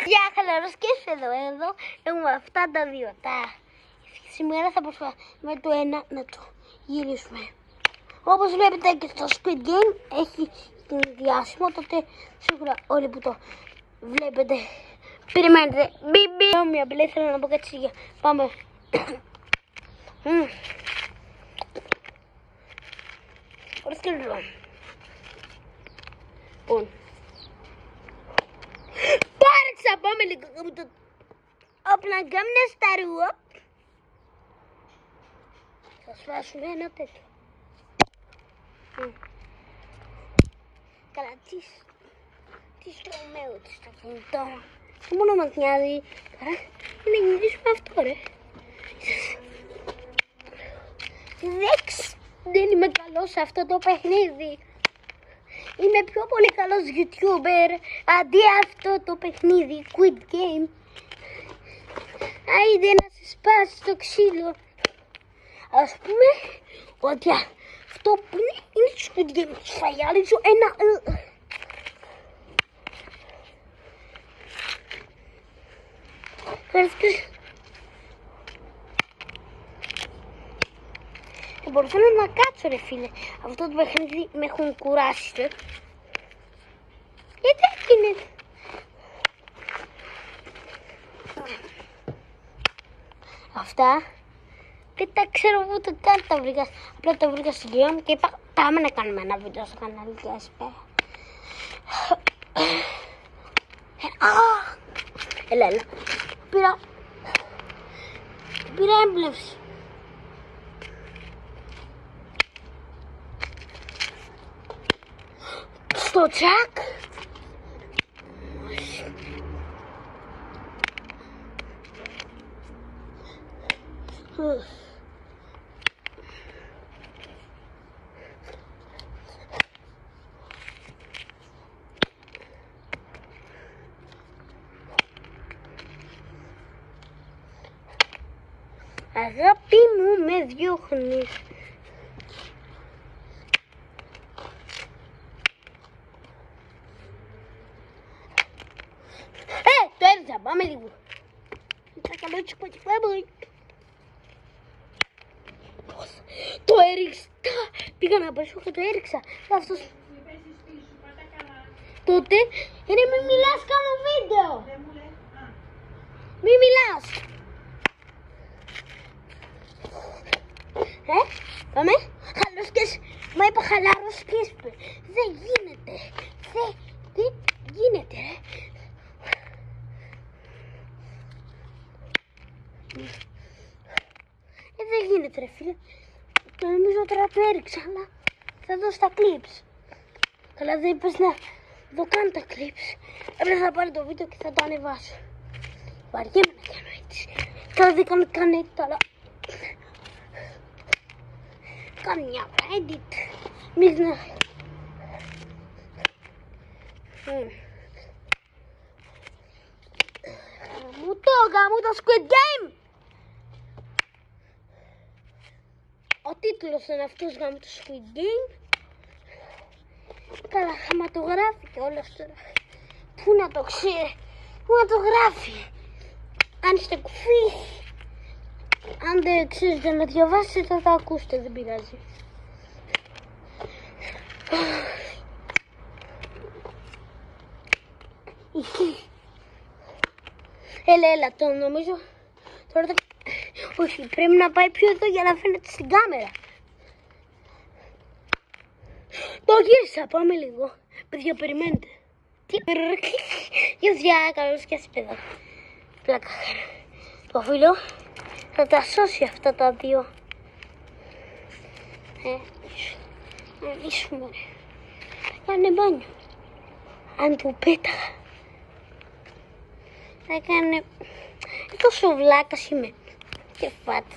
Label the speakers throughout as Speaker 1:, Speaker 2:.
Speaker 1: Για χαλαροσκέψη εδώ έχουμε αυτά τα δύο. Σήμερα θα προσπαθήσουμε με το ένα να το γυρίσουμε. Όπως βλέπετε και στο Squid Game έχει διάσημο, τότε σίγουρα όλοι που το βλέπετε περιμένετε. Μπιμπι! Μια μπλε, θέλω να πω κάτι. Πάμε. Χωρίς και λίγο. Λοιπόν. Πάρεξα, πάμε λίγο από το όπλα γκάμνα στα ρούα. Θα σφάσουμε ένα τέτοιο. Καλά, τι στρώμε ούτε στο κινητό. Και μόνο μας νοιάζει τώρα είναι να γυρίσουμε αυτό, ρε. Δεν είμαι καλός σε αυτό το παιχνίδι. Είμαι πιο πολύ καλός YouTuber αντί αυτό το παιχνίδι, Squid Game. Άιντε να σε σπάσει το ξύλο. Ας πούμε ότι αυτό που είναι Squid Game. Σφαγιάλιζω ένα... Μπορούσα να κάτσω, ρε φίλε. Αυτό το παιχνίδι με έχουν κουράσει. Γιατί είναι. Αυτά δεν τα ξέρω ούτε καν τα βρήκα. Απλά τα βρήκα στην κυρία μου και είπα πάμε να κάνουμε ένα βίντεο στο κανάλι και έλα. Πήρα έμπνευση. Στο τσακ. Αγάπη μου, με διώχνεις. Το έριξα, πάμε λίγο. Καλό τσιπάκι, πάμε. Το έριξα. Πήγα να πέσω και το έριξα. Αυτός... Τότε, μην μιλάς, κάνω βίντεο. Μη μιλάς. Πάμε. Χαλαροσκές. Μα είπα χαλαροσκές. Δεν γίνεται. Δεν γίνεται, ρε. Δεν γίνεται, ρε φίλε. Το νομίζω τώρα το έριξα, αλλά θα δω στα clips. Καλά, δεν είπες να δω καν τα clips. Έπρεπε θα πάρω το βίντεο και θα το ανεβάσω. Βαριέμαι να κάνω έτσι. Τώρα δεν κάνω καν edit, αλλά κάνω μια edit. Μη να... Γαμώ το Squid Game. Ο τίτλος είναι αυτός, γαμώ το Squid Game. Καλά, άμα το γράφει και όλα τώρα. Πού να το ξέρει, πού να το γράφει. Αν είστε κουφί, αν δεν ξέρετε να διαβάσετε θα το ακούσετε, δεν πειράζει. Έλα, το νομίζω. Τώρα όχι, πρέπει να πάει πιο εδώ για να φαίνεται στην κάμερα. Το γύρισα, πάμε λίγο. Παιδιά, περιμένετε. Γεια, καλώς και σας παιδά. Πλάκα. Το φίλο θα τα σώσει αυτά τα δύο. Να λύσουμε. Θα κάνει μπάνιο. Αν του πέταγα. Θα κάνει... Τόσο βλάκας είμαι. Και φάτε.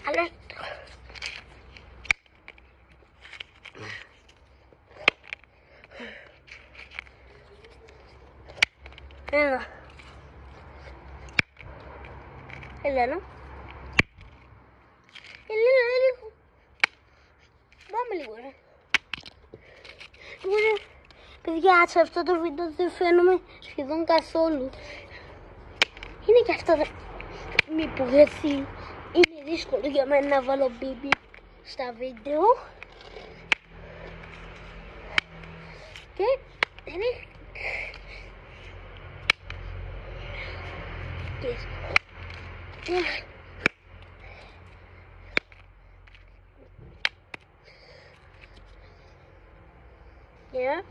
Speaker 1: Αλλά... Έλα. Έλα. Πάμε λίγο, ρε. Παιδιά, σε αυτό το βίντεο δεν φαίνομαι σχεδόν καθόλου. Είναι και αυτό μήπως έτσι είναι δύσκολο για μένα να βάλω μπιμπι στα βίντεο. Και είναι... Yeah.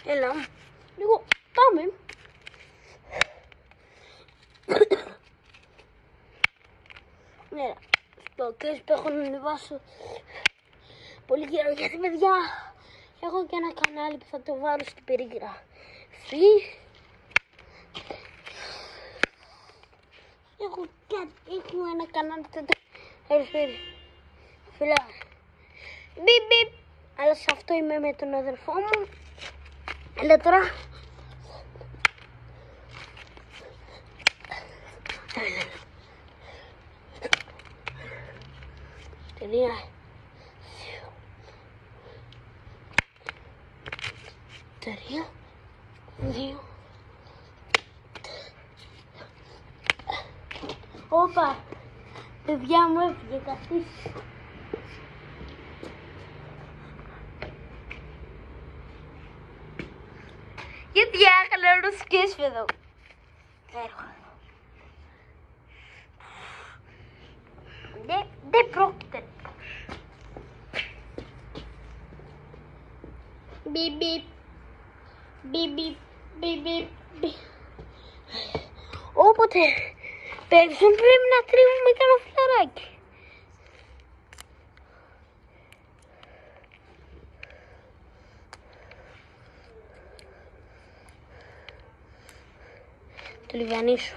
Speaker 1: Έλα, λίγο πάμε. Ναι, στο case που έχω να ανεβάσω πολύ καιρό, γιατί παιδιά έχω και ένα κανάλι που θα το βάλω στην περιγραφή. Έχω ένα κανάλι που θα το έρθει. Φιλά. Μπιπ μπιπ. Αλλά σε αυτό είμαι με τον αδερφό μου. Αλλά τώρα τρία, δύο. Όπα, παιδιά μου έφυγε κάτι. Γιατί άχαλα ρουσκές εδώ. Δεν πρόκειται. Μπιπ μπιπ. Μπιπ μπιπ. Μπιπ μπιπ. Όποτε παίξουν πρέπει να τρίβουμε κανένα φλαράκι. Το λιβανίσω.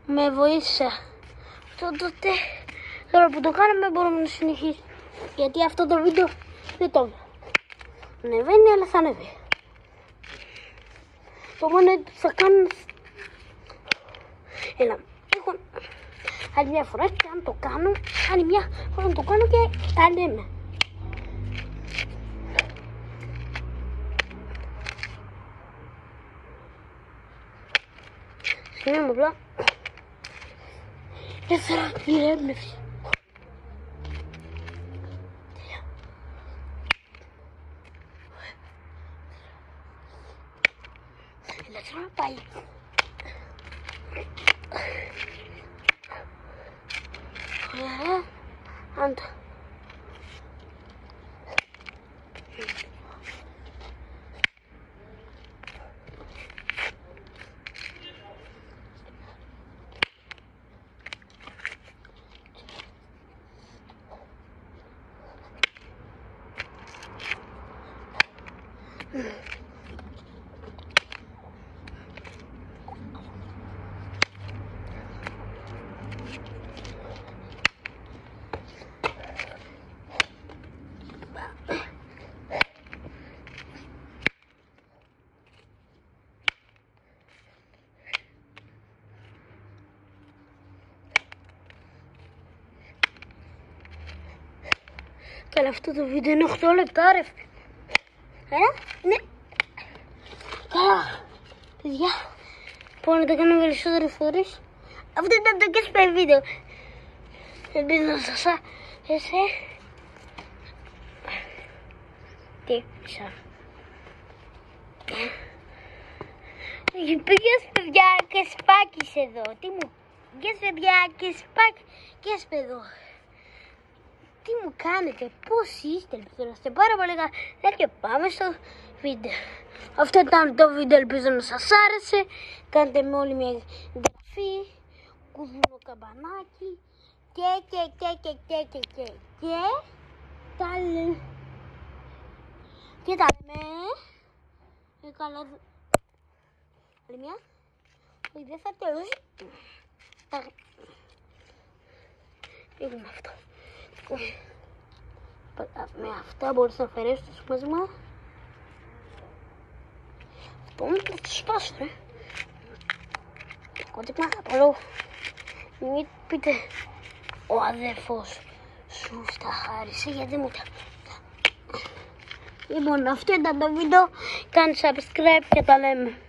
Speaker 1: Με βοήθησε. Τότε τώρα που το κάναμε μπορούμε να συνεχίσουμε. Γιατί αυτό το βίντεο δεν το ανεβαίνει, αλλά θα ανέβει. Το μόνο που θα κάνω... Έλα, έχω άλλη μια φορά και αν το κάνω, άλλη μια φορά να το κάνω και τα λέμε. Συγγνώμη απλά. Έφερα ηρέμνευση. Έλα τώρα πάλι. Άντα. Καλά, αυτό το βίντεο είναι 8 λεπτά ρε. Ναι. Καλά, παιδιά, μπορώ να το κάνω περισσότερες φορές. Αυτό ήταν το gameplay βίντεο. Ελπίζω να σας άρεσε. Τι, μισά. Γεια παιδιά και Σπάκης εδώ. Τι μου, γεια παιδιά και Σπάκης εδώ. Τι μου κάνετε, πώς είστε, ελπίζω να είστε πάρα πολύ καλά και πάμε στο βίντεο. Αυτό ήταν το βίντεο, ελπίζω να σας άρεσε. Κάντε με όλοι μια εγγραφή, κουδούνο καμπανάκι και τα λέμε. Καλά. Άλλη μια. Όχι, δεν θα τελειώσει. Έχουμε αυτό. Με αυτά μπορείς να αφαιρέσεις το σκουμάσμα. πούμε, θα το σπάσω, Κωδικμά, απολώ. Μην πείτε, ο αδερφός σου στα χάρισε, γιατί μου τα... Λοιπόν, αυτό ήταν το βίντεο. Κάντε subscribe και τα λέμε.